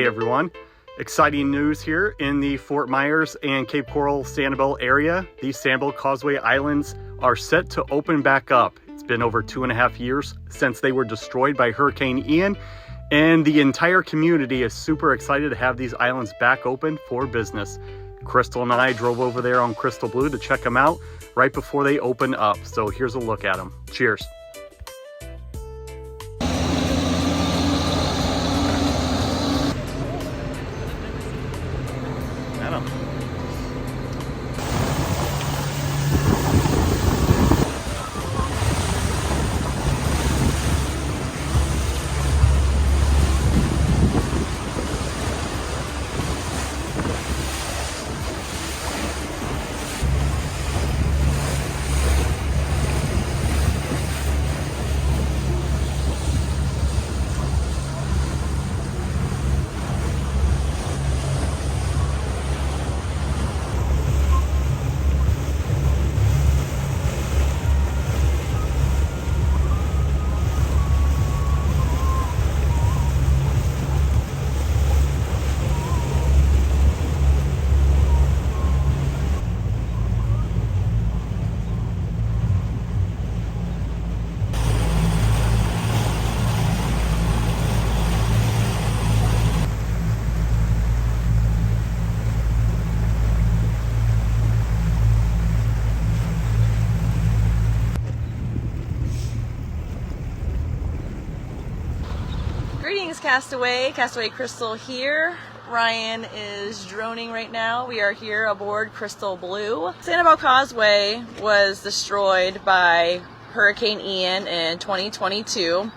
Hey everyone, exciting news here in the Fort Myers and Cape Coral Sanibel area. These Sanibel Causeway Islands are set to open back up. It's been over 2.5 years since they were destroyed by Hurricane Ian, and the entire community is super excited to have these islands back open for business. Crystal and I drove over there on Crystal Blue to check them out right before they open up. So here's a look at them. Cheers. Greetings, Castaway Crystal here. Ryan is droning right now. We are here aboard Crystal Blue. Sanibel Causeway was destroyed by Hurricane Ian in 2022.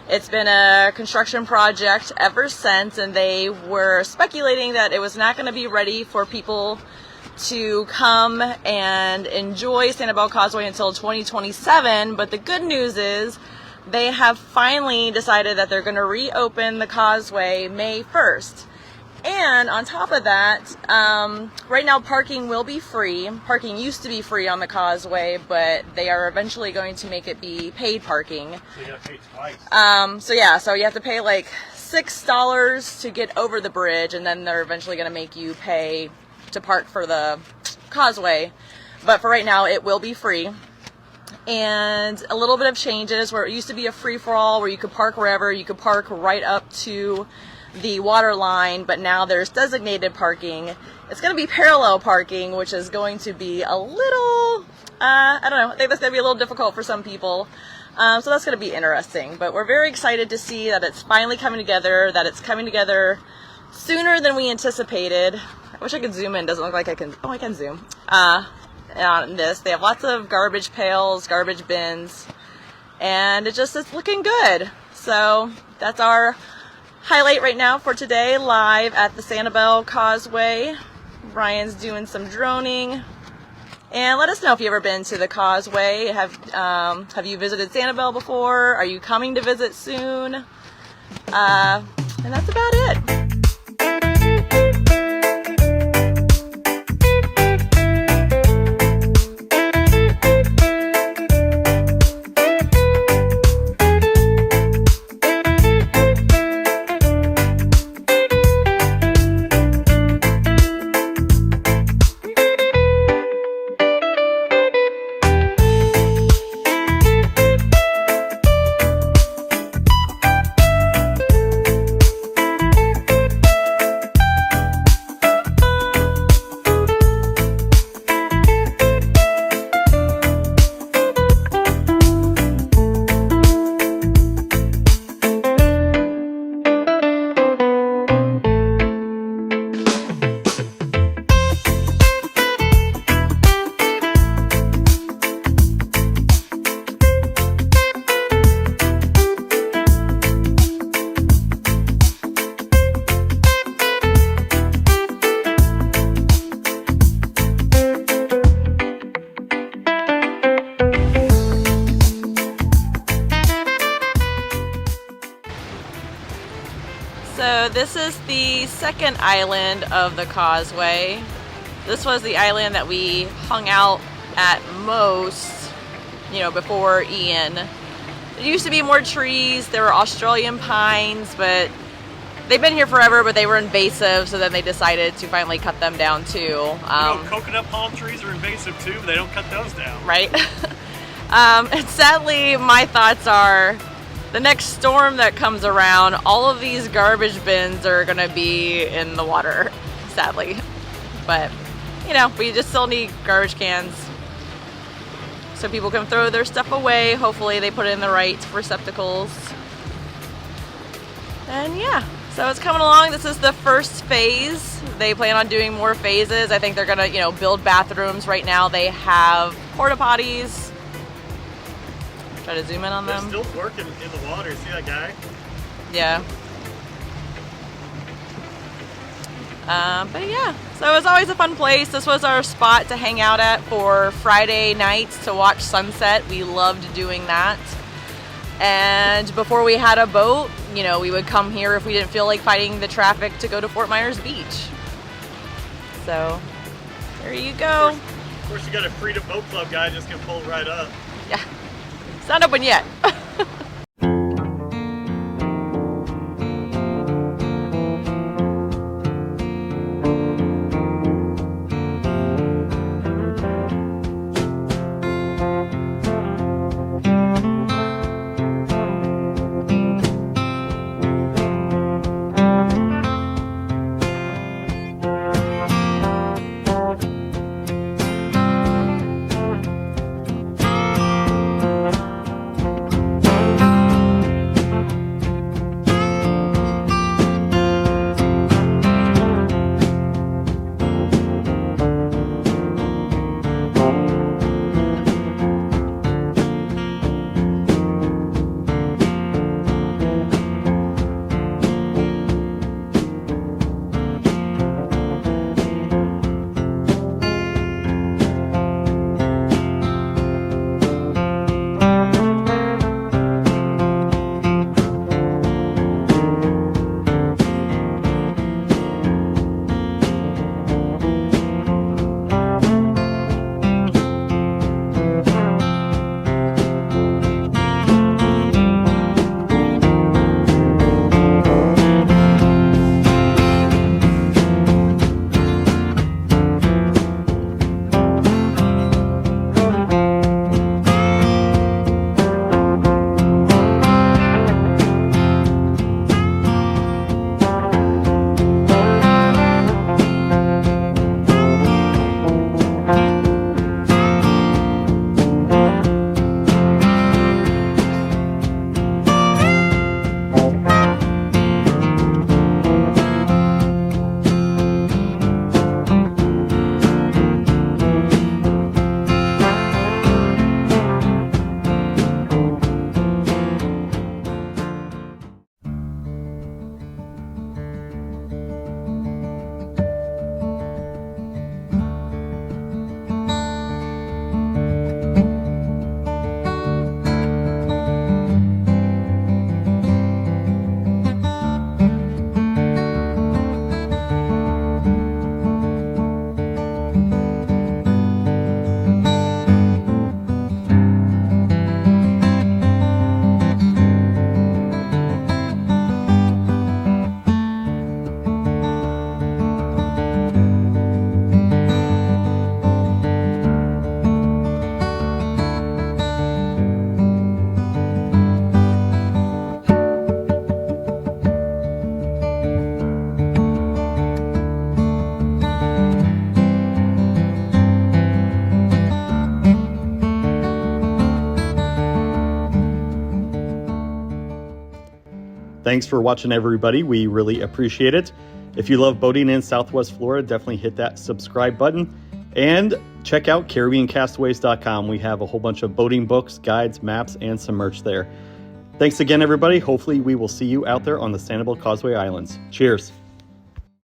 It's been a construction project ever since, and they were speculating that it was not going to be ready for people to come and enjoy Sanibel Causeway until 2027, but the good news is they have finally decided that they're going to reopen the causeway May 1st. And on top of that, right now parking will be free. Parking used to be free on the causeway, but they are eventually going to make it be paid parking. So you gotta pay twice. So you have to pay like $6 to get over the bridge, and then they're eventually going to make you pay to park for the causeway. But for right now, it will be free. And a little bit of changes where it used to be a free-for-all where you could park wherever, you could park right up to the water line, but now there's designated parking. It's going to be parallel parking, which is going to be a little, I don't know, I think that's going to be a little difficult for some people. So that's going to be interesting, but we're very excited to see that it's finally coming together, that it's coming together sooner than we anticipated. I wish I could zoom in, doesn't look like I can, oh, I can zoom. On this, they have lots of garbage pails, garbage bins, and it's looking good. So that's our highlight right now for today, live at the Sanibel Causeway. Brian's doing some droning, and let us know if you've ever been to the causeway. Have you visited Sanibel before? Are you coming to visit soon? And that's about it. So this is the second island of the causeway. This was the island that we hung out at most, you know, before Ian. There used to be more trees, there were Australian pines, but they've been here forever, but they were invasive, so then they decided to finally cut them down too. Coconut palm trees are invasive too, but they don't cut those down. Right? And sadly, my thoughts are, the next storm that comes around, all of these garbage bins are gonna be in the water, sadly. But, you know, we just still need garbage cans so people can throw their stuff away. Hopefully they put it in the right receptacles. And yeah, so it's coming along. This is the first phase. They plan on doing more phases. I think they're gonna, you know, build bathrooms. Right now they have porta potties. Try to zoom in on them. They're still working in the water. See that guy? Yeah. But yeah, so it was always a fun place. This was our spot to hang out at for Friday nights to watch sunset. We loved doing that. And before we had a boat, you know, we would come here if we didn't feel like fighting the traffic to go to Fort Myers Beach. So there you go. Of course you got a Freedom Boat Club guy just gonna pull right up. Yeah, it's not open yet. Thanks for watching, everybody. We really appreciate it. If you love boating in Southwest Florida, definitely hit that subscribe button and check out CaribbeanCastaways.com. We have a whole bunch of boating books, guides, maps, and some merch there. Thanks again, everybody. Hopefully we will see you out there on the Sanibel Causeway Islands. Cheers.